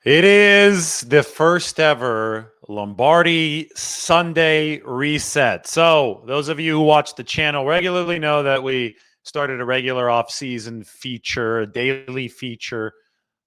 It is the first ever Lombardi Sunday reset. So, those of you who watch the channel regularly know that we started a regular off-season feature, a daily feature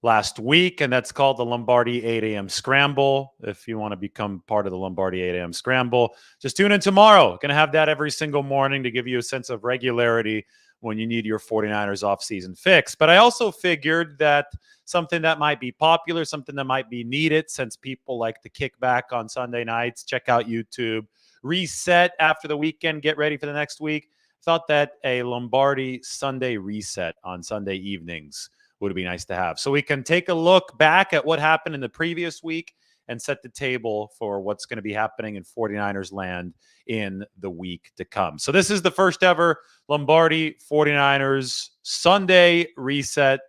last week, and that's called the Lombardi 8 a.m. Scramble. If you want to become part of the Lombardi 8 a.m. Scramble, just tune in tomorrow. Going to have that every single morning to give you a sense of regularity when you need your 49ers off-season fix. But I also figured that something that might be popular, something that might be needed since people like to kick back on Sunday nights, check out YouTube, reset after the weekend, get ready for the next week. Thought that a Lombardi Sunday reset on Sunday evenings would be nice to have. So we can take a look back at what happened in the previous week and set the table for what's going to be happening in 49ers land in the week to come. So this is the first ever Lombardi 49ers Sunday reset.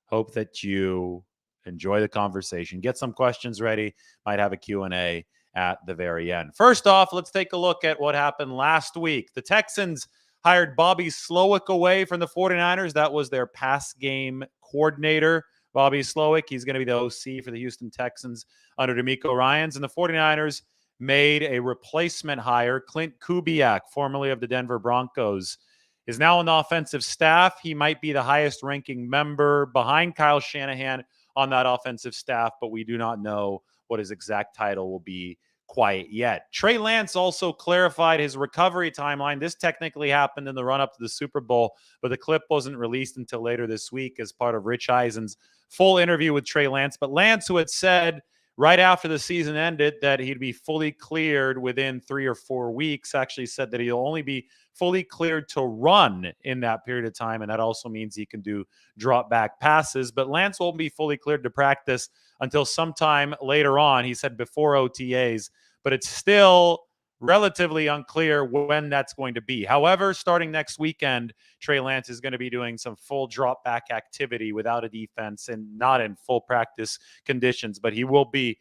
Hope that you enjoy the conversation. Get some questions ready. Might have a Q&A at the very end. First off, let's take a look at what happened last week. The Texans hired Bobby Slowick away from the 49ers. That was their pass game coordinator. Bobby Slowick, he's going to be the OC for the Houston Texans under DeMeco Ryans. And the 49ers made a replacement hire. Clint Kubiak, formerly of the Denver Broncos, is now on the offensive staff. He might be the highest ranking member behind Kyle Shanahan on that offensive staff, but we do not know what his exact title will be quite yet. Trey Lance also clarified his recovery timeline. This technically happened in the run-up to the Super Bowl, but the clip wasn't released until later this week as part of Rich Eisen's full interview with Trey Lance. But Lance, who had said right after the season ended that he'd be fully cleared within 3 or 4 weeks, actually said that he'll only be fully cleared to run in that period of time, and that also means he can do drop back passes. But Lance won't be fully cleared to practice until sometime later on. He said before OTAs, but it's still relatively unclear when that's going to be. However, starting next weekend, Trey Lance is going to be doing some full drop back activity without a defense and not in full practice conditions, but he will be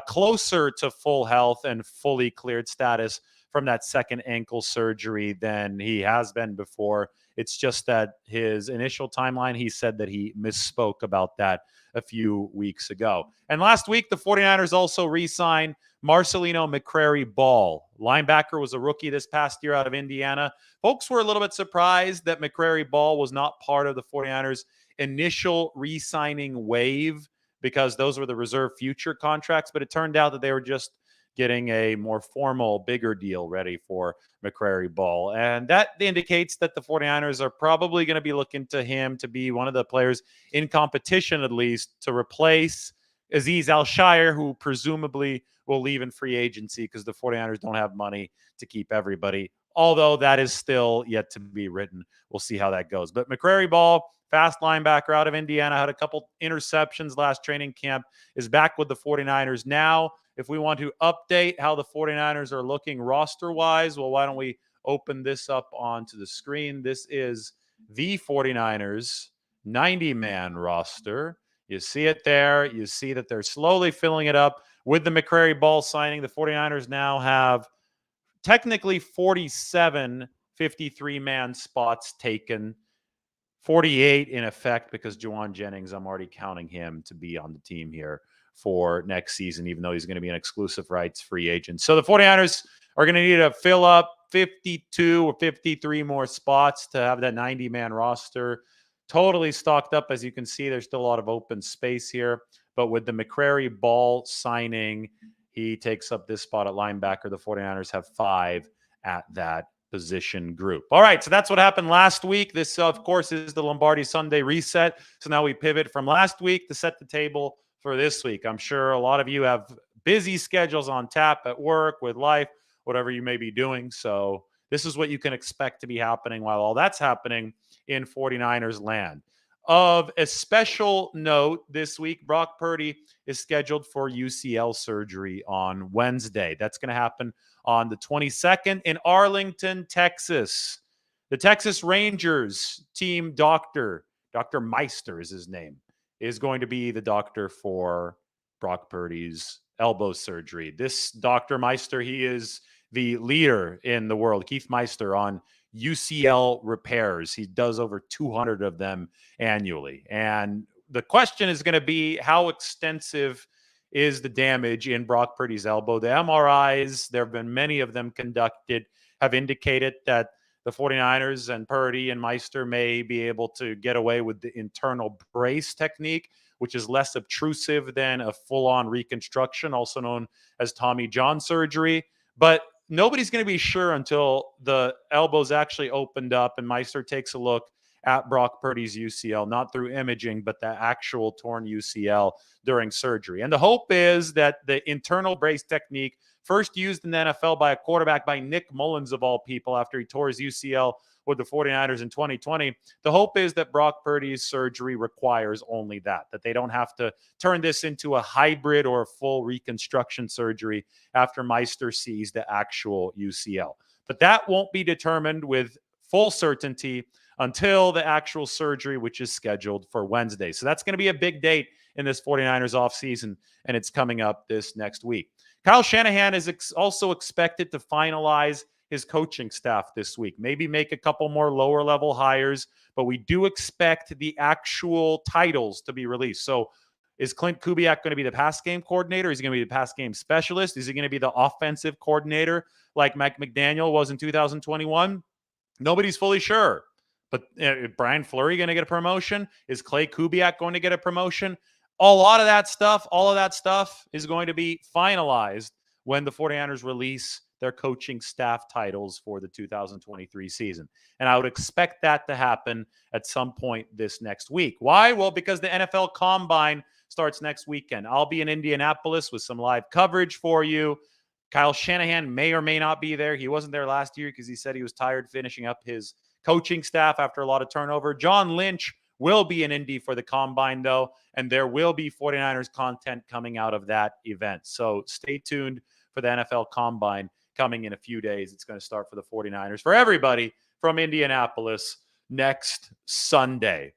closer to full health and fully cleared status from that second ankle surgery than he has been before. It's just that his initial timeline, he said that he misspoke about that a few weeks ago. And last week, the 49ers also re-signed Marcelino McCrary-Ball. Linebacker was a rookie this past year out of Indiana. Folks were a little bit surprised that McCrary-Ball was not part of the 49ers' initial re-signing wave because those were the reserve future contracts, but it turned out that they were just getting a more formal, bigger deal ready for McCrary-Ball. And that indicates that the 49ers are probably going to be looking to him to be one of the players in competition, at least, to replace Azeez Al-Shire, who presumably will leave in free agency because the 49ers don't have money to keep everybody. Although that is still yet to be written. We'll see how that goes. But McCrary-Ball, fast linebacker out of Indiana, had a couple interceptions last training camp, is back with the 49ers now. If we want to update how the 49ers are looking roster-wise, well, why don't we open this up onto the screen? This is the 49ers 90-man roster. You see it there. You see that they're slowly filling it up with the McCrary-Ball signing. The 49ers now have technically 47 53-man spots taken. 48 in effect because Juwan Jennings, I'm already counting him to be on the team here for next season, even though he's going to be an exclusive rights free agent. So the 49ers are going to need to fill up 52 or 53 more spots to have that 90-man roster totally stocked up. As you can see, there's still a lot of open space here. But with the McCrary-Ball signing, he takes up this spot at linebacker. The 49ers have 5 at that position group. All right, so that's what happened last week. This, of course, is the Lombardi Sunday reset. So now we pivot from last week to set the table for this week. I'm sure a lot of you have busy schedules on tap at work, with life, whatever you may be doing. So this is what you can expect to be happening while all that's happening in 49ers land. Of a special note this week, Brock Purdy is scheduled for UCL surgery on Wednesday. That's going to happen on the 22nd in Arlington, Texas. The Texas Rangers team doctor, Dr. Meister is his name, is going to be the doctor for Brock Purdy's elbow surgery. This Dr. Meister, he is the leader in the world, Keith Meister, on UCL repairs. He does over 200 of them annually. And the question is going to be how extensive is the damage in Brock Purdy's elbow. The MRIs, there have been many of them conducted, have indicated that the 49ers and Purdy and Meister may be able to get away with the internal brace technique, which is less obtrusive than a full-on reconstruction, also known as Tommy John surgery. But nobody's going to be sure until the elbow's actually opened up and Meister takes a look at Brock Purdy's UCL, not through imaging, but the actual torn UCL during surgery. And the hope is that the internal brace technique, first used in the NFL by a quarterback, by Nick Mullins of all people, after he tore his UCL with the 49ers in 2020, the hope is that Brock Purdy's surgery requires only that they don't have to turn this into a hybrid or a full reconstruction surgery after Meister sees the actual UCL. But that won't be determined with full certainty until the actual surgery, which is scheduled for Wednesday. So that's going to be a big date in this 49ers offseason, and it's coming up this next week. Kyle Shanahan is also expected to finalize his coaching staff this week, maybe make a couple more lower-level hires, but we do expect the actual titles to be released. So is Clint Kubiak going to be the pass game coordinator? Is he going to be the pass game specialist? Is he going to be the offensive coordinator like Mike McDaniel was in 2021? Nobody's fully sure. But Brian Fleury going to get a promotion? Is Clay Kubiak going to get a promotion? All of that stuff is going to be finalized when the 49ers release their coaching staff titles for the 2023 season. And I would expect that to happen at some point this next week. Why? Well, because the NFL Combine starts next weekend. I'll be in Indianapolis with some live coverage for you. Kyle Shanahan may or may not be there. He wasn't there last year because he said he was tired finishing up his coaching staff after a lot of turnover. John Lynch will be in Indy for the Combine, though, and there will be 49ers content coming out of that event. So stay tuned for the NFL Combine coming in a few days. It's going to start for the 49ers, for everybody from Indianapolis next Sunday.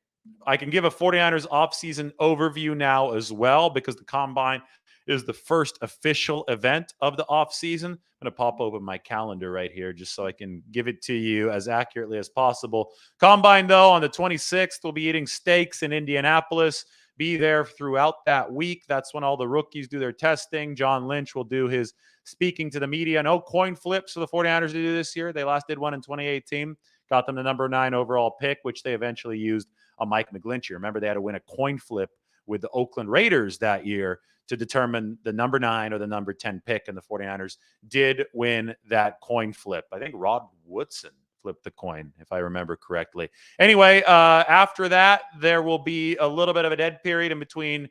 I can give a 49ers offseason overview now as well because the Combine is the first official event of the offseason. I'm going to pop open my calendar right here just so I can give it to you as accurately as possible. Combine, though, on the 26th, we'll be eating steaks in Indianapolis. Be there throughout that week. That's when all the rookies do their testing. John Lynch will do his speaking to the media. No coin flips for the 49ers to do this year. They last did one in 2018. Got them the number 9 overall pick, which they eventually used on Mike McGlinchey. Remember, they had to win a coin flip with the Oakland Raiders that year to determine the number 9 or the number 10 pick, and the 49ers did win that coin flip. I think Rod Woodson flipped the coin, if I remember correctly. Anyway, after that, there will be a little bit of a dead period in between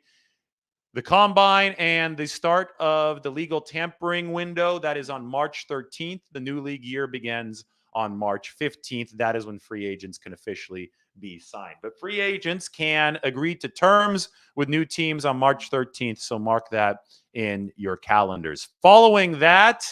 the Combine and the start of the legal tampering window. That is on March 13th. The new league year begins on March 15th. That is when free agents can officially be signed. But free agents can agree to terms with new teams on March 13th, so mark that in your calendars. Following that,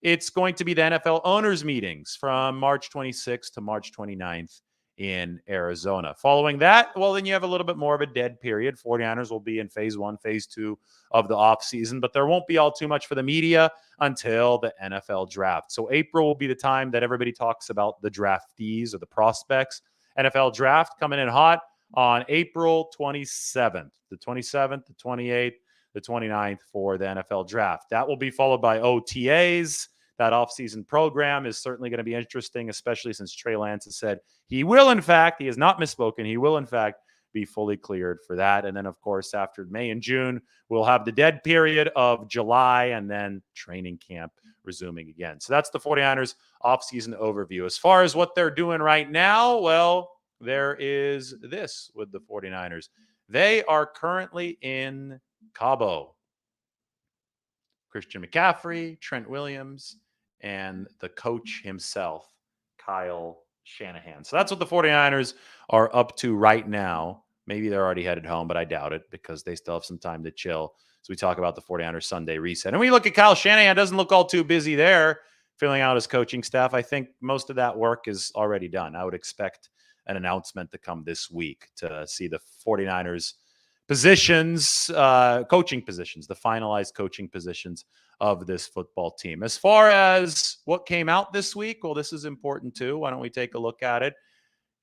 it's going to be the NFL owners meetings from March 26th to March 29th in Arizona. Following that, well, then you have a little bit more of a dead period. 49ers will be in phase 1, phase 2 of the offseason, but there won't be all too much for the media until the NFL draft. So April will be the time that everybody talks about the draftees or the prospects. NFL draft coming in hot on April 27th, the 27th, the 28th, the 29th for the NFL draft. That will be followed by OTAs. That offseason program is certainly going to be interesting, especially since Trey Lance has said he will, in fact, he has not misspoken, he will, in fact, be fully cleared for that. And then, of course, after May and June, we'll have the dead period of July and then training camp resuming again. So that's the 49ers offseason overview. As far as what they're doing right now, well, there is this with the 49ers. They are currently in Cabo. Christian McCaffrey, Trent Williams, and the coach himself, Kyle Shanahan. So that's what the 49ers are up to right now. Maybe they're already headed home, but I doubt it because they still have some time to chill. So we talk about the 49ers Sunday reset. And we look at Kyle Shanahan, doesn't look all too busy there, filling out his coaching staff. I think most of that work is already done. I would expect an announcement to come this week to see the 49ers positions, coaching positions, the finalized coaching positions of this football team. As far as what came out this week, well, this is important too. Why don't we take a look at it?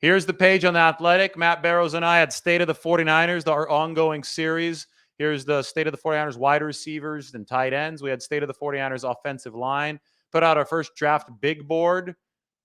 Here's the page on The Athletic. Matt Barrows and I had State of the 49ers, our ongoing series. Here's the State of the 49ers wide receivers and tight ends. We had State of the 49ers offensive line. Put out our first draft big board,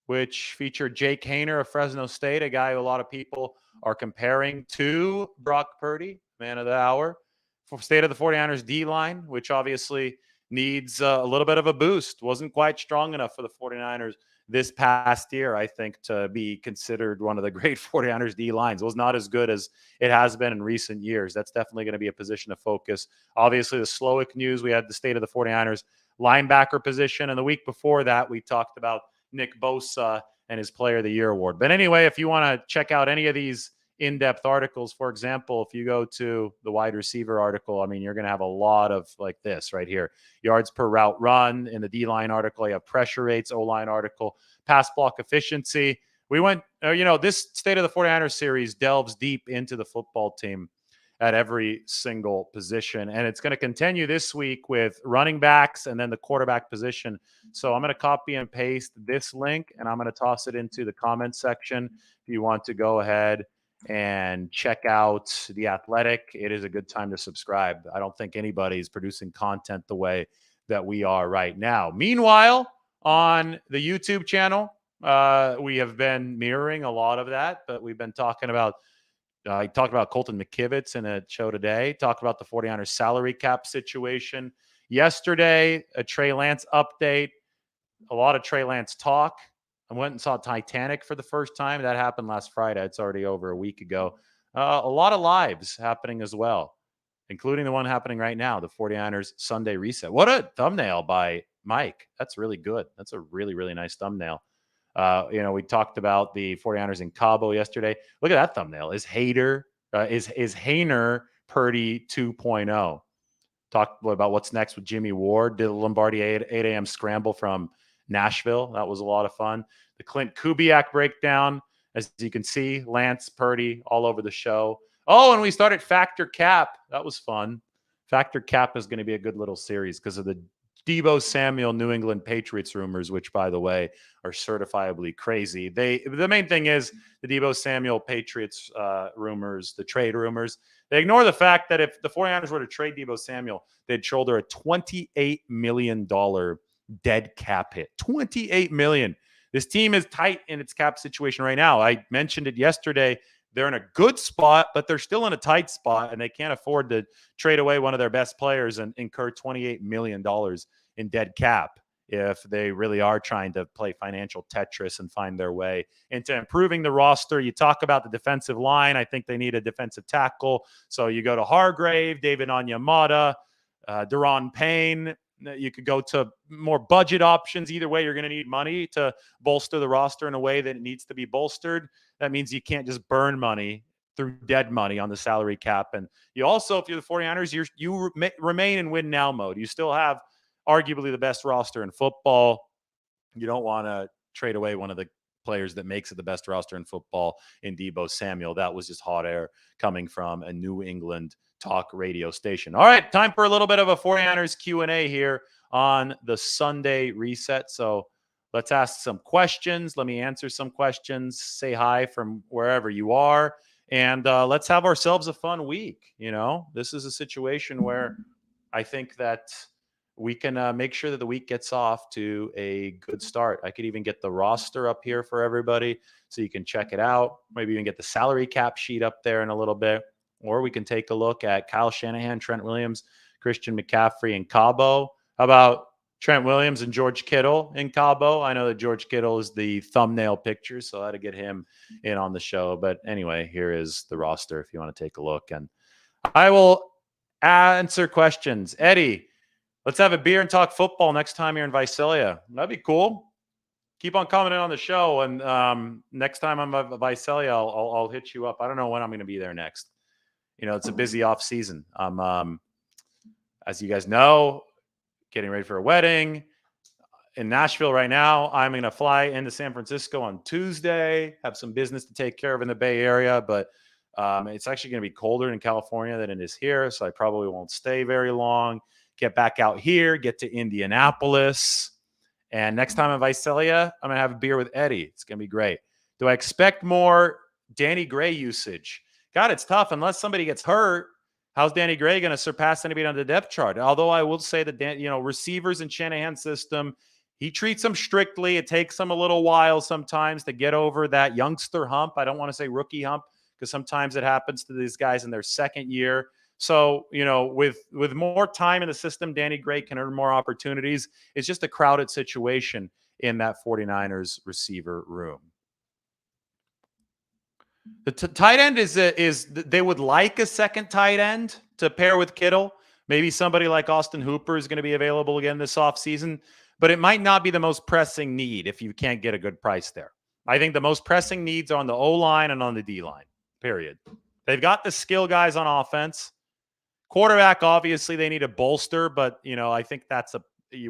which featured Jake Hayner of Fresno State, a guy who a lot of people are comparing to Brock Purdy, man of the hour. For State of the 49ers D-line, which obviously needs a little bit of a boost. Wasn't quite strong enough for the 49ers this past year, I think, to be considered one of the great 49ers D-lines. It was not as good as it has been in recent years. That's definitely going to be a position of focus. Obviously, the Slowick news, we had the State of the 49ers linebacker position. And the week before that, we talked about Nick Bosa and his Player of the Year award. But anyway, if you want to check out any of these in-depth articles, for example, if you go to the wide receiver article, I mean, you're going to have a lot of like this right here. Yards per route run. In the D-line article, you have pressure rates, O-line article, pass block efficiency. We went, this State of the 49ers series delves deep into the football team at every single position. And it's going to continue this week with running backs and then the quarterback position. So I'm going to copy and paste this link and I'm going to toss it into the comment section if you want to go ahead and check out The Athletic. It is a good time to subscribe. I don't think anybody's producing content the way that we are right now. Meanwhile, on the YouTube channel, we have been mirroring a lot of that, but we've been talking about I talked about Colton McKivitz in a show today, talked about the 49ers salary cap situation. Yesterday, a Trey Lance update, a lot of Trey Lance talk. I went and saw Titanic for the first time. That happened last Friday. It's already over a week ago. A lot of lives happening as well, including the one happening right now, the 49ers Sunday reset. What a thumbnail by Mike. That's really good. That's a really, really nice thumbnail. We talked about the 49ers in Cabo yesterday. Look at that thumbnail. Is Hayner Purdy 2.0? Talked about what's next with Jimmy Ward. Did the Lombardi 8 a.m. scramble from Nashville. That was a lot of fun. The Clint Kubiak breakdown. As you can see, Lance, Purdy all over the show. Oh, and we started Factor Cap. That was fun. Factor Cap is going to be a good little series because of the Deebo Samuel New England Patriots rumors, which, by the way, are certifiably crazy. The main thing is the Deebo Samuel Patriots rumors, the trade rumors. They ignore the fact that if the 49ers were to trade Deebo Samuel, they'd shoulder a $28 million dead cap hit. $28 million. This team is tight in its cap situation right now. I mentioned it yesterday. They're in a good spot, but they're still in a tight spot, and they can't afford to trade away one of their best players and incur $28 million in dead cap if they really are trying to play financial Tetris and find their way into improving the roster. You talk about the defensive line. I think they need a defensive tackle. So you go to Hargrave, David Onyemata, Deron Payne. You could go to more budget options. Either way, you're going to need money to bolster the roster in a way that it needs to be bolstered. That means you can't just burn money through dead money on the salary cap. And you also, if you're the 49ers, you remain in win now mode. You still have arguably the best roster in football. You don't want to trade away one of the players that makes it the best roster in football in Deebo Samuel. That was just hot air coming from a New England talk radio station. All right, time for a little bit of a 49ers Q&A here on the Sunday reset. So let's ask some questions. Let me answer some questions. Say hi from wherever you are. And let's have ourselves a fun week. This is a situation where I think that we can make sure that the week gets off to a good start. I could even get the roster up here for everybody so you can check it out. Maybe even get the salary cap sheet up there in a little bit. Or we can take a look at Kyle Shanahan, Trent Williams, Christian McCaffrey, and Cabo. How about Trent Williams and George Kittle in Cabo? I know that George Kittle is the thumbnail picture, so I had to get him in on the show. But anyway, here is the roster if you want to take a look. And I will answer questions. Eddie, let's have a beer and talk football next time you're in Visalia. That'd be cool. Keep on commenting on the show. And next time I'm at Visalia, I'll hit you up. I don't know when I'm going to be there next. It's a busy off season. I'm, as you guys know, getting ready for a wedding in Nashville right now. I'm going to fly into San Francisco on Tuesday, have some business to take care of in the Bay Area, but it's actually going to be colder in California than it is here. So I probably won't stay very long. Get back out here, get to Indianapolis. And next time in Visalia, I'm going to have a beer with Eddie. It's going to be great. Do I expect more Danny Gray usage? God, it's tough. Unless somebody gets hurt, how's Danny Gray going to surpass anybody on the depth chart? Although I will say that, receivers in Shanahan's system, he treats them strictly. It takes them a little while sometimes to get over that youngster hump. I don't want to say rookie hump because sometimes it happens to these guys in their second year. So, with more time in the system, Danny Gray can earn more opportunities. It's just a crowded situation in that 49ers receiver room. The tight end is they would like a second tight end to pair with Kittle. Maybe somebody like Austin Hooper is going to be available again this offseason, but it might not be the most pressing need if you can't get a good price there. I think the most pressing needs are on the O-line and on the D-line, period. They've got the skill guys on offense. Quarterback, obviously, they need a bolster, but, I think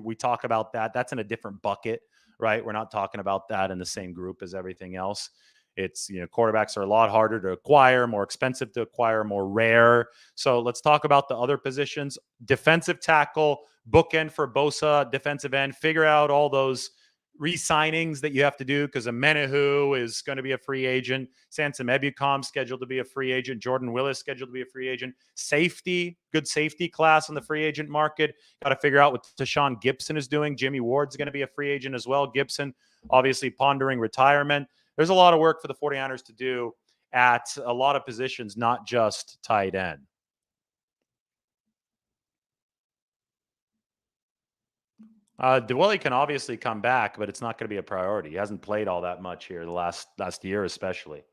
we talk about that. That's in a different bucket, right? We're not talking about that in the same group as everything else. It's, quarterbacks are a lot harder to acquire, more expensive to acquire, more rare. So let's talk about the other positions. Defensive tackle, bookend for Bosa, defensive end, figure out all those re-signings that you have to do because Amenahu is going to be a free agent. Sansom Ebukam scheduled to be a free agent. Jordan Willis scheduled to be a free agent. Safety, good safety class on the free agent market. Got to figure out what Tashawn Gibson is doing. Jimmy Ward's going to be a free agent as well. Gibson, obviously pondering retirement. There's a lot of work for the 49ers to do at a lot of positions, not just tight end. Dwelly can obviously come back, but it's not going to be a priority. He hasn't played all that much here the last year, especially.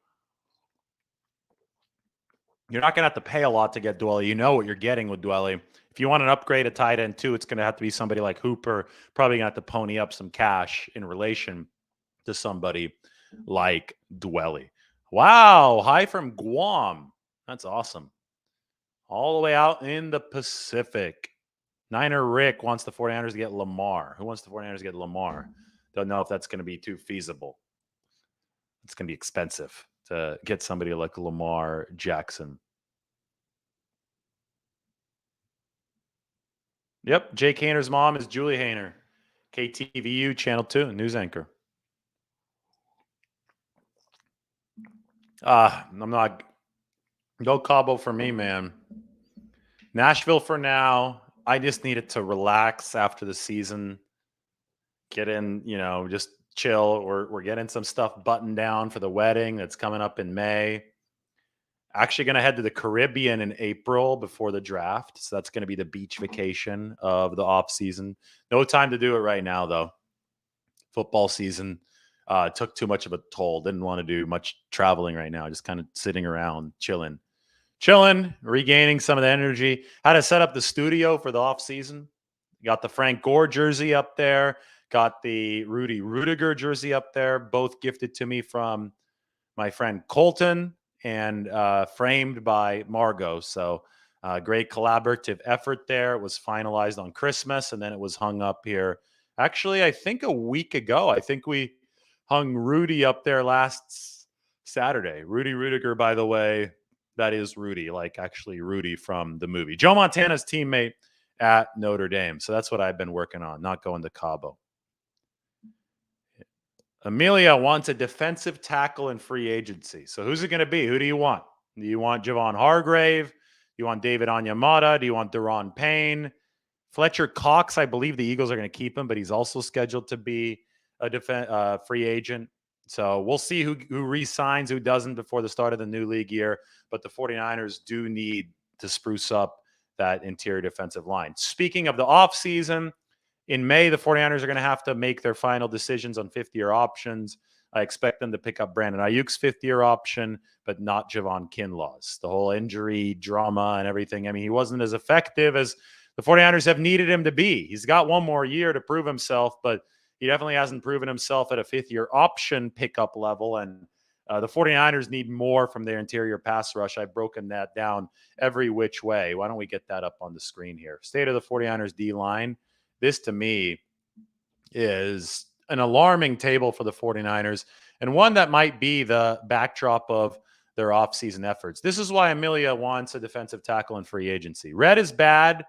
You're not going to have to pay a lot to get Dwelly. You know what you're getting with Dwelly. If you want an upgrade at tight end too, it's going to have to be somebody like Hooper. Probably going to have to pony up some cash in relation to somebody like Dwelly. Wow, hi from Guam. That's awesome. All the way out in the Pacific. Niner Rick wants the 49ers to get Lamar. Who wants the 49ers to get Lamar? Don't know if that's going to be too feasible. It's going to be expensive to get somebody like Lamar Jackson. Yep, Jake Hayner's mom is Julie Hayner, KTVU Channel 2 news anchor. I'm not. No Cabo for me, man. Nashville for now. I just needed to relax after the season. Get in, just chill. We're getting some stuff buttoned down for the wedding that's coming up in May. Actually going to head to the Caribbean in April before the draft. So that's going to be the beach vacation of the off season. No time to do it right now, though. Football season took too much of a toll. Didn't want to do much traveling right now. Just kind of sitting around, chilling, regaining some of the energy. Had to set up the studio for the off season. Got the Frank Gore jersey up there. Got the Rudy Rudiger jersey up there. Both gifted to me from my friend Colton and framed by Margot. So great collaborative effort there. It was finalized on Christmas, and then it was hung up here. Actually, I think a week ago. I think we hung Rudy up there last Saturday. Rudy Rudiger, by the way, that is Rudy, like actually Rudy from the movie. Joe Montana's teammate at Notre Dame. So that's what I've been working on, not going to Cabo. Amelia wants a defensive tackle in free agency. So who's it going to be? Who do you want? Do you want Javon Hargrave? Do you want David Onyemata? Do you want Daron Payne? Fletcher Cox, I believe the Eagles are going to keep him, but he's also scheduled to be a free agent. So we'll see who re-signs, who doesn't before the start of the new league year. But the 49ers do need to spruce up that interior defensive line. Speaking of the offseason, in May, the 49ers are going to have to make their final decisions on fifth-year options. I expect them to pick up Brandon Ayuk's fifth-year option, but not Javon Kinlaw's. The whole injury drama and everything. I mean, he wasn't as effective as the 49ers have needed him to be. He's got one more year to prove himself, but he definitely hasn't proven himself at a fifth-year option pickup level. And the 49ers need more from their interior pass rush. I've broken that down every which way. Why don't we get that up on the screen here? State of the 49ers D-line. This, to me, is an alarming table for the 49ers and one that might be the backdrop of their offseason efforts. This is why Amelia wants a defensive tackle in free agency. Red is bad,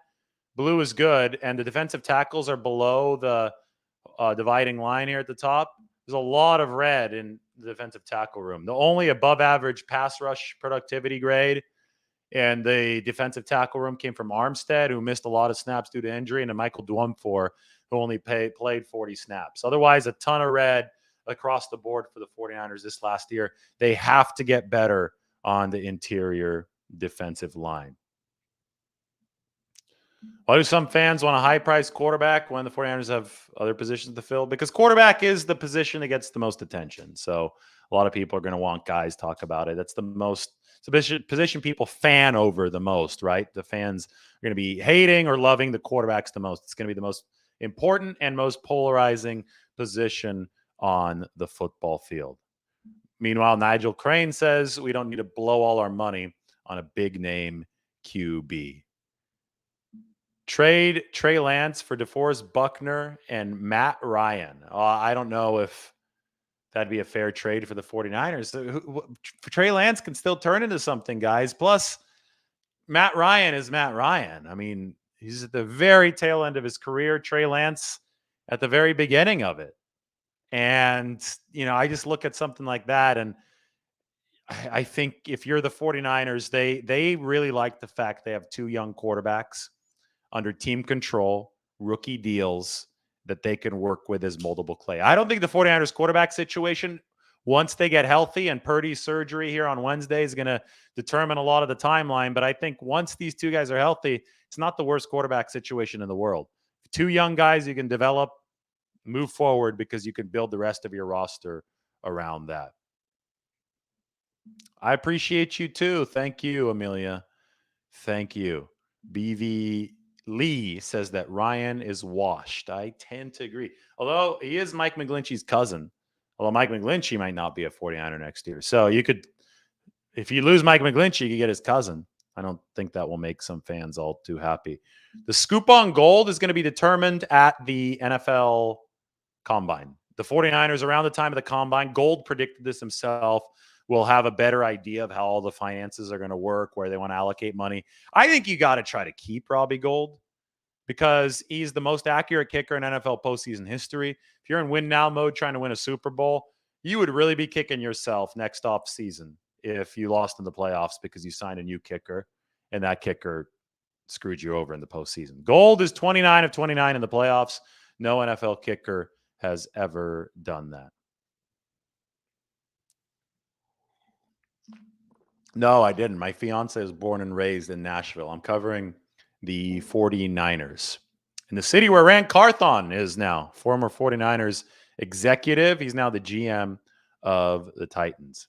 blue is good, and the defensive tackles are below the dividing line here at the top. There's a lot of red in defensive tackle room. The only above average pass rush productivity grade and the defensive tackle room came from Armstead, who missed a lot of snaps due to injury, and Michael Dwumfor, who only played 40 snaps. Otherwise, a ton of red across the board for the 49ers this last year. They have to get better on the interior defensive line. Why do some fans want a high-priced quarterback when the 49ers have other positions to fill? Because quarterback is the position that gets the most attention. So a lot of people are going to want guys talk about it. That's the most position people fan over the most, right? The fans are going to be hating or loving the quarterbacks the most. It's going to be the most important and most polarizing position on the football field. Meanwhile, Nigel Crane says we don't need to blow all our money on a big-name QB. Trade Trey Lance for DeForest Buckner and Matt Ryan. I don't know if that'd be a fair trade for the 49ers. Trey Lance can still turn into something, guys. Plus, Matt Ryan is Matt Ryan. I mean, he's at the very tail end of his career. Trey Lance at the very beginning of it. And, I just look at something like that, and I think if you're the 49ers, they really like the fact they have two young quarterbacks under team control, rookie deals that they can work with as multiple clay. I don't think the 49ers quarterback situation, once they get healthy, and Purdy's surgery here on Wednesday is going to determine a lot of the timeline, but I think once these two guys are healthy, it's not the worst quarterback situation in the world. Two young guys you can develop, move forward, because you can build the rest of your roster around that. I appreciate you too. Thank you, Amelia. Thank you. BV Lee says that Ryan is washed. I tend to agree. Although he is Mike McGlinchey's cousin. Although Mike McGlinchey might not be a 49er next year. So you could, if you lose Mike McGlinchey, you get his cousin. I don't think that will make some fans all too happy. The scoop on gold is going to be determined at the NFL Combine. The 49ers, around the time of the Combine, Gold predicted this himself, will have a better idea of how all the finances are going to work, where they want to allocate money. I think you got to try to keep Robbie Gould because he's the most accurate kicker in NFL postseason history. If you're in win now mode trying to win a Super Bowl, you would really be kicking yourself next off season if you lost in the playoffs because you signed a new kicker and that kicker screwed you over in the postseason. Gould is 29 of 29 in the playoffs. No NFL kicker has ever done that. No, I didn't. My fiance is born and raised in Nashville. I'm covering the 49ers in the city where Rand Carthon is now, former 49ers executive. He's now the GM of the Titans.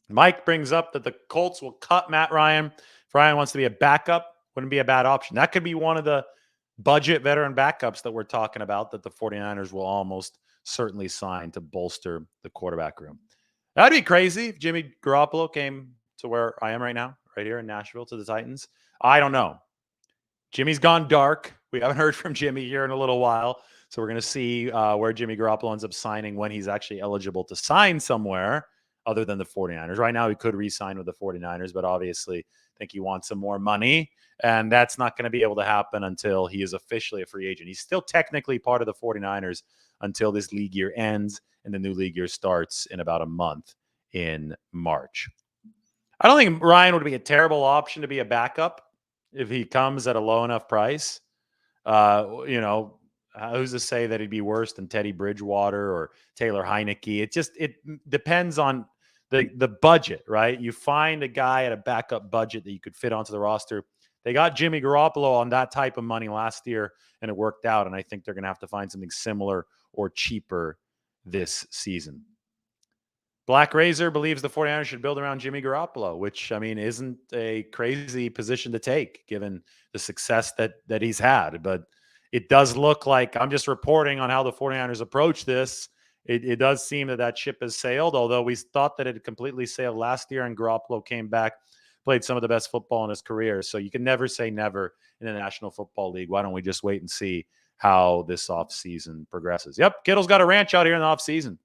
Mike brings up that the Colts will cut Matt Ryan. If Ryan wants to be a backup, wouldn't be a bad option. That could be one of the budget veteran backups that we're talking about that the 49ers will almost certainly sign to bolster the quarterback room. That'd be crazy if Jimmy Garoppolo came to where I am right now, right here in Nashville, to the Titans. I don't know. Jimmy's gone dark. We haven't heard from Jimmy here in a little while. So we're going to see where Jimmy Garoppolo ends up signing when he's actually eligible to sign somewhere other than the 49ers. Right now, he could re-sign with the 49ers, but obviously I think he wants some more money. And that's not going to be able to happen until he is officially a free agent. He's still technically part of the 49ers until this league year ends and the new league year starts in about a month in March. I don't think Ryan would be a terrible option to be a backup if he comes at a low enough price. Who's to say that he'd be worse than Teddy Bridgewater or Taylor Heineke? It depends on the budget, right? You find a guy at a backup budget that you could fit onto the roster. They got Jimmy Garoppolo on that type of money last year, and it worked out. And I think they're going to have to find something similar or cheaper this season. Black Razor believes the 49ers should build around Jimmy Garoppolo, which, I mean, isn't a crazy position to take given the success that he's had. But it does look like, I'm just reporting on how the 49ers approach this. It does seem that ship has sailed, although we thought that it had completely sailed last year and Garoppolo came back, played some of the best football in his career. So you can never say never in the National Football League. Why don't we just wait and see how this offseason progresses? Yep, Kittle's got a ranch out here in the offseason.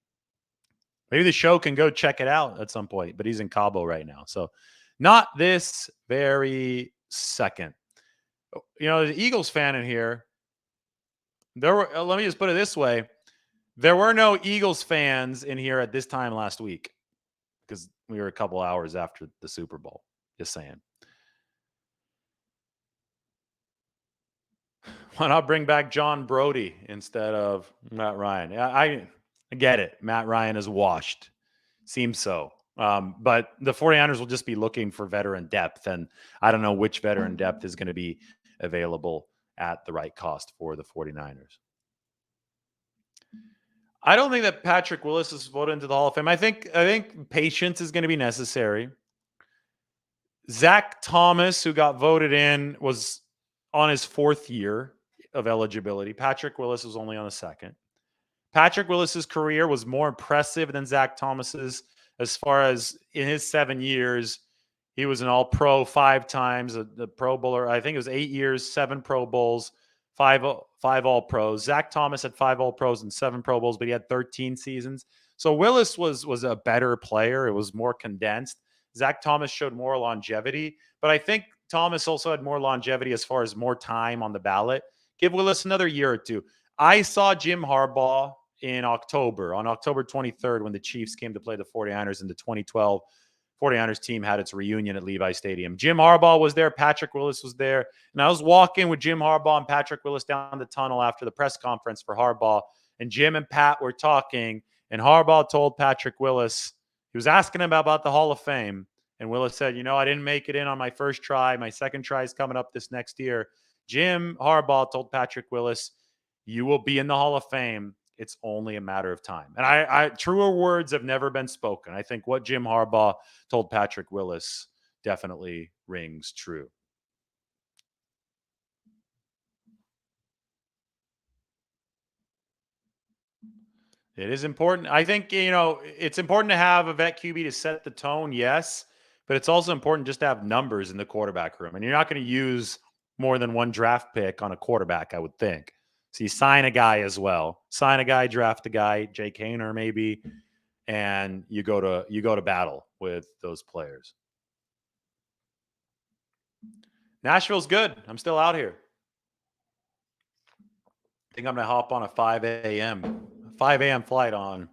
Maybe the show can go check it out at some point, but he's in Cabo right now. So not this very second. The Eagles fan in here, let me just put it this way. There were no Eagles fans in here at this time last week because we were a couple hours after the Super Bowl. Just saying. Why not bring back John Brody instead of Matt Ryan? I get it. Matt Ryan is washed. Seems so. But the 49ers will just be looking for veteran depth. And I don't know which veteran depth is going to be available at the right cost for the 49ers. I don't think that Patrick Willis is voted into the Hall of Fame. I think patience is going to be necessary. Zach Thomas, who got voted in, was on his 4th year of eligibility. Patrick Willis was only on the 2nd. Patrick Willis's career was more impressive than Zach Thomas's as far as in his 7 years. He was an all-pro 5 times, the Pro Bowler. I think it was 8 years, 7 Pro Bowls, 5 all-pros. Zach Thomas had 5 all-pros and 7 Pro Bowls, but he had 13 seasons. So Willis was a better player. It was more condensed. Zach Thomas showed more longevity, but I think Thomas also had more longevity as far as more time on the ballot. Give Willis another year or two. I saw Jim Harbaugh on October 23rd, when the Chiefs came to play the 49ers in the 2012 49ers team had its reunion at Levi Stadium. Jim Harbaugh was there. Patrick Willis was there. And I was walking with Jim Harbaugh and Patrick Willis down the tunnel after the press conference for Harbaugh. And Jim and Pat were talking. And Harbaugh told Patrick Willis, he was asking him about the Hall of Fame. And Willis said, I didn't make it in on my first try. My second try is coming up this next year. Jim Harbaugh told Patrick Willis, you will be in the Hall of Fame. It's only a matter of time. And I truer words have never been spoken. I think what Jim Harbaugh told Patrick Willis definitely rings true. It is important. I think, it's important to have a vet QB to set the tone, yes, but it's also important just to have numbers in the quarterback room. And you're not going to use more than one draft pick on a quarterback, I would think. So you sign a guy as well. Sign a guy, draft a guy, Jake Hayner maybe, and you go to battle with those players. Nashville's good. I'm still out here. I think I'm going to hop on a 5 a.m. flight on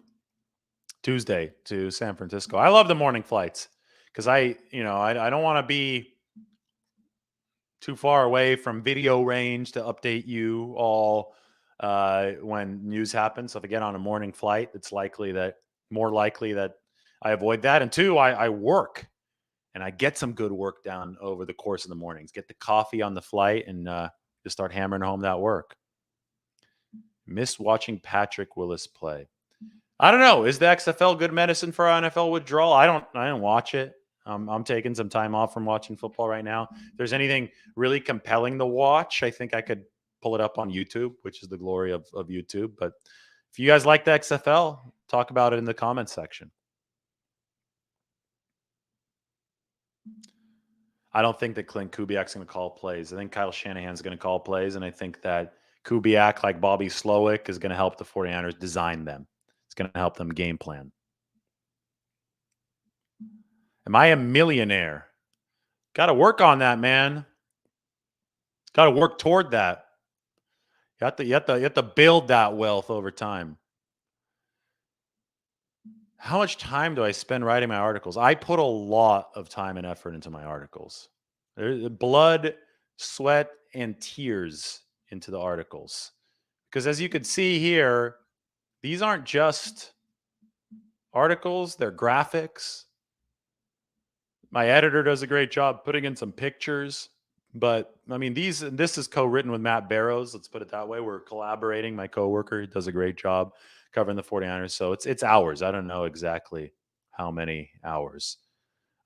Tuesday to San Francisco. I love the morning flights because I don't want to be too far away from video range to update you all when news happens. So if I get on a morning flight, it's more likely that I avoid that. And 2, I work and I get some good work done over the course of the mornings. Get the coffee on the flight and just start hammering home that work. Missed watching Patrick Willis play. I don't know. Is the XFL good medicine for NFL withdrawal? I don't watch it. I'm taking some time off from watching football right now. If there's anything really compelling to watch, I think I could pull it up on YouTube, which is the glory of YouTube. But if you guys like the XFL, talk about it in the comments section. I don't think that Clint Kubiak's going to call plays. I think Kyle Shanahan's going to call plays, and I think that Kubiak, like Bobby Slowick, is going to help the 49ers design them. It's going to help them game plan. Am I a millionaire? Got to work on that, man. Got to work toward that. You have to build that wealth over time. How much time do I spend writing my articles? I put a lot of time and effort into my articles. There's blood, sweat, and tears into the articles. Because as you can see here, these aren't just articles, they're graphics. My editor does a great job putting in some pictures. But I mean, this is co-written with Matt Barrows. Let's put it that way. We're collaborating. My coworker does a great job covering the 49ers. So it's hours. I don't know exactly how many hours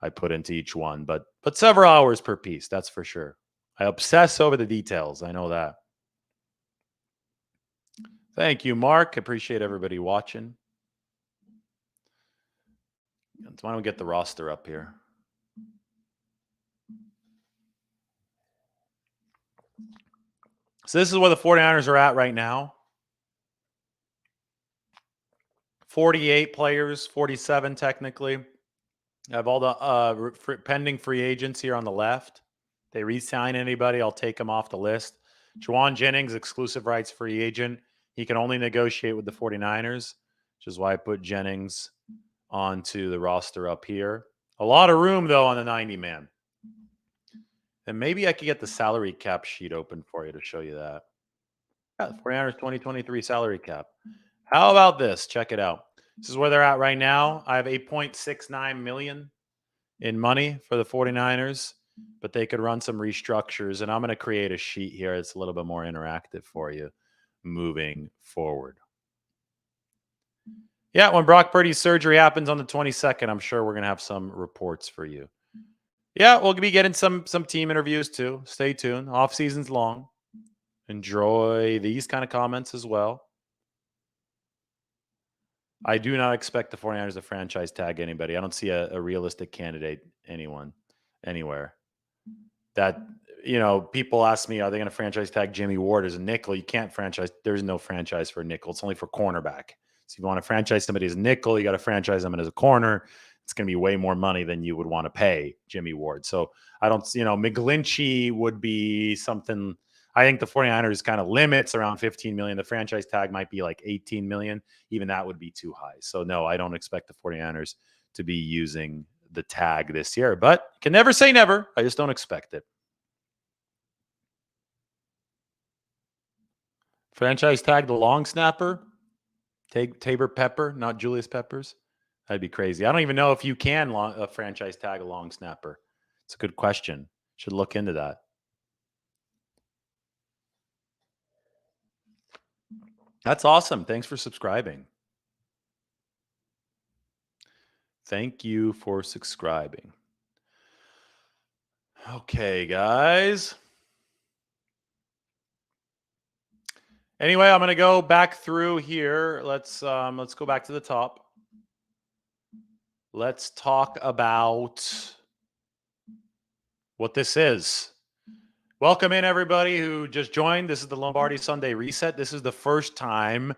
I put into each one, but several hours per piece. That's for sure. I obsess over the details. I know that. Thank you, Mark. Appreciate everybody watching. Why don't we get the roster up here? So this is where the 49ers are at right now. 48 players, 47 technically. I have all the pending free agents here on the left. They re-sign anybody, I'll take them off the list. Juwan Jennings, exclusive rights free agent. He can only negotiate with the 49ers, which is why I put Jennings onto the roster up here. A lot of room, though, on the 90-man. And maybe I could get the salary cap sheet open for you to show you that. Yeah, the 49ers 2023 salary cap. How about this? Check it out. This is where they're at right now. I have 8.69 million in money for the 49ers, but they could run some restructures. And I'm going to create a sheet here that's a little bit more interactive for you moving forward. Yeah, when Brock Purdy's surgery happens on the 22nd, I'm sure we're going to have some reports for you. Yeah, we'll be getting some team interviews too. Stay tuned. Off season's long. Enjoy these kind of comments as well. I do not expect the 49ers to franchise tag anybody. I don't see a realistic candidate anywhere. That, people ask me, are they going to franchise tag Jimmy Ward as a nickel? You can't franchise. There's no franchise for a nickel. It's only for cornerback. So if you want to franchise somebody as a nickel, you got to franchise them as a corner. It's going to be way more money than you would want to pay Jimmy Ward. So I don't, McGlinchey would be something. I think the 49ers kind of limits around 15 million. The franchise tag might be like 18 million. Even that would be too high. So no, I don't expect the 49ers to be using the tag this year, but can never say never. I just don't expect it. Franchise tag the long snapper, Tabor Pepper, not Julius Peppers. That'd be crazy. I don't even know if you can franchise tag a long snapper. It's a good question. Should look into that. That's awesome. Thanks for subscribing. Thank you for subscribing. Okay, guys. Anyway, I'm going to go back through here. Let's go back to the top. Let's talk about what this is. Welcome in, everybody who just joined. This is the Lombardi Sunday Reset. This is the first time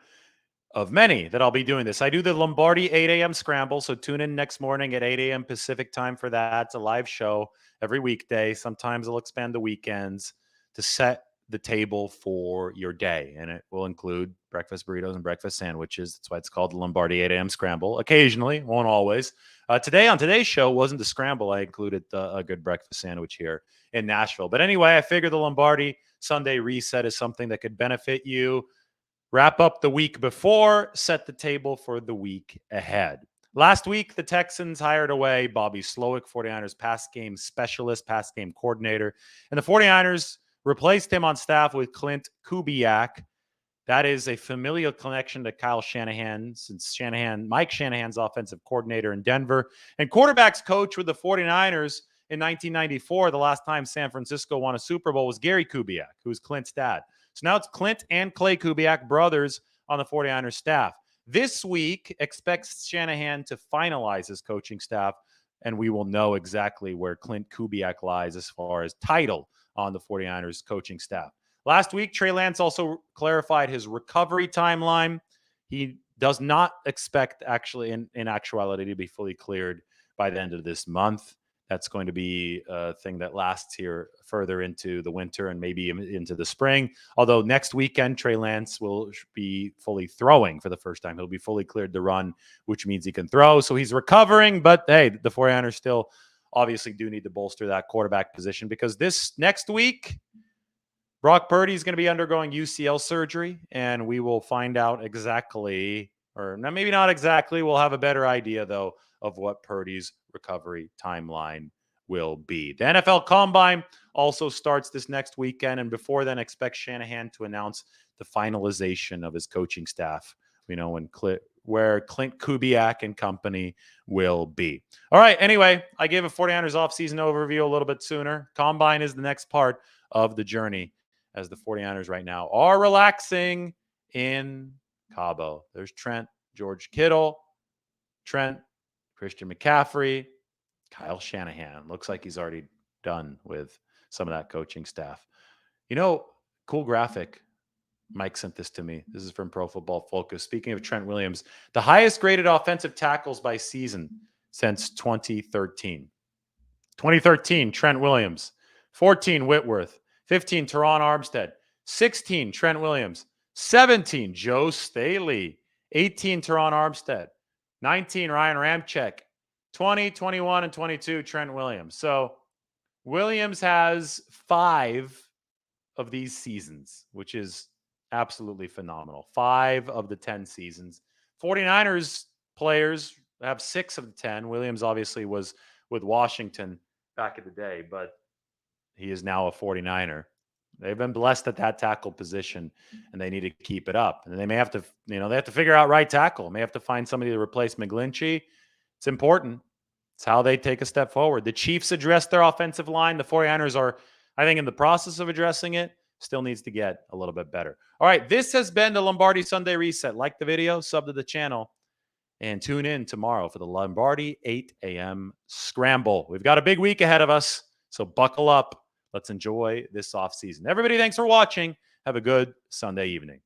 of many that I'll be doing this. I do the Lombardi 8 a.m. scramble, so tune in next morning at 8 a.m. Pacific time for that. It's a live show every weekday. Sometimes I'll expand the weekends to set the table for your day, and it will include breakfast burritos and breakfast sandwiches. That's why it's called the Lombardi 8 a.m. scramble. Occasionally, won't always. Today on today's show wasn't the scramble. I included a good breakfast sandwich here in Nashville. But anyway, I figured the Lombardi Sunday Reset is something that could benefit you. Wrap up the week before, set the table for the week ahead. Last week, the Texans hired away Bobby Slowick, 49ers pass game specialist, pass game coordinator, and the 49ers replaced him on staff with Clint Kubiak. That is a familial connection to Kyle Shanahan, since Mike Shanahan's offensive coordinator in Denver and quarterbacks coach with the 49ers in 1994. The last time San Francisco won a Super Bowl was Gary Kubiak, who was Clint's dad. So now it's Clint and Clay Kubiak, brothers, on the 49ers staff. This week, expects Shanahan to finalize his coaching staff, and we will know exactly where Clint Kubiak lies as far as title on the 49ers coaching staff. Last week, Trey Lance also clarified his recovery timeline. He does not expect, actually, in actuality, to be fully cleared by the end of this month. That's going to be a thing that lasts here further into the winter and maybe into the spring. Although next weekend, Trey Lance will be fully throwing for the first time. He'll be fully cleared to run, which means he can throw. So he's recovering. But, hey, the 49ers still obviously do need to bolster that quarterback position, because this next week, Brock Purdy is going to be undergoing UCL surgery, and we will find out exactly, or maybe not exactly, we'll have a better idea, though, of what Purdy's recovery timeline will be. The NFL Combine also starts this next weekend, and before then, expect Shanahan to announce the finalization of his coaching staff, where Clint Kubiak and company will be. All right, anyway, I gave a 49ers offseason overview a little bit sooner. Combine is the next part of the journey, as the 49ers right now are relaxing in Cabo. There's Trent, George Kittle, Christian McCaffrey, Kyle Shanahan. Looks like he's already done with some of that coaching staff. Cool graphic. Mike sent this to me. This is from Pro Football Focus. Speaking of Trent Williams, the highest graded offensive tackles by season since 2013. 2013, Trent Williams. 14, Whitworth. 15, Teron Armstead. 16, Trent Williams. 17, Joe Staley. 18, Teron Armstead. 19, Ryan Ramczyk. 20, 21, and 22, Trent Williams. So Williams has 5 of these seasons, which is absolutely phenomenal. 5 of the 10 seasons. 49ers players have 6 of the 10. Williams obviously was with Washington back in the day, but he is now a 49er. They've been blessed at that tackle position, and they need to keep it up. And they may have to, they have to figure out right tackle. May have to find somebody to replace McGlinchey. It's important. It's how they take a step forward. The Chiefs addressed their offensive line. The 49ers are, I think, in the process of addressing it. Still needs to get a little bit better. All right, this has been the Lombardi Sunday Reset. Like the video, sub to the channel, and tune in tomorrow for the Lombardi 8 a.m. Scramble. We've got a big week ahead of us, so buckle up. Let's enjoy this offseason. Everybody, thanks for watching. Have a good Sunday evening.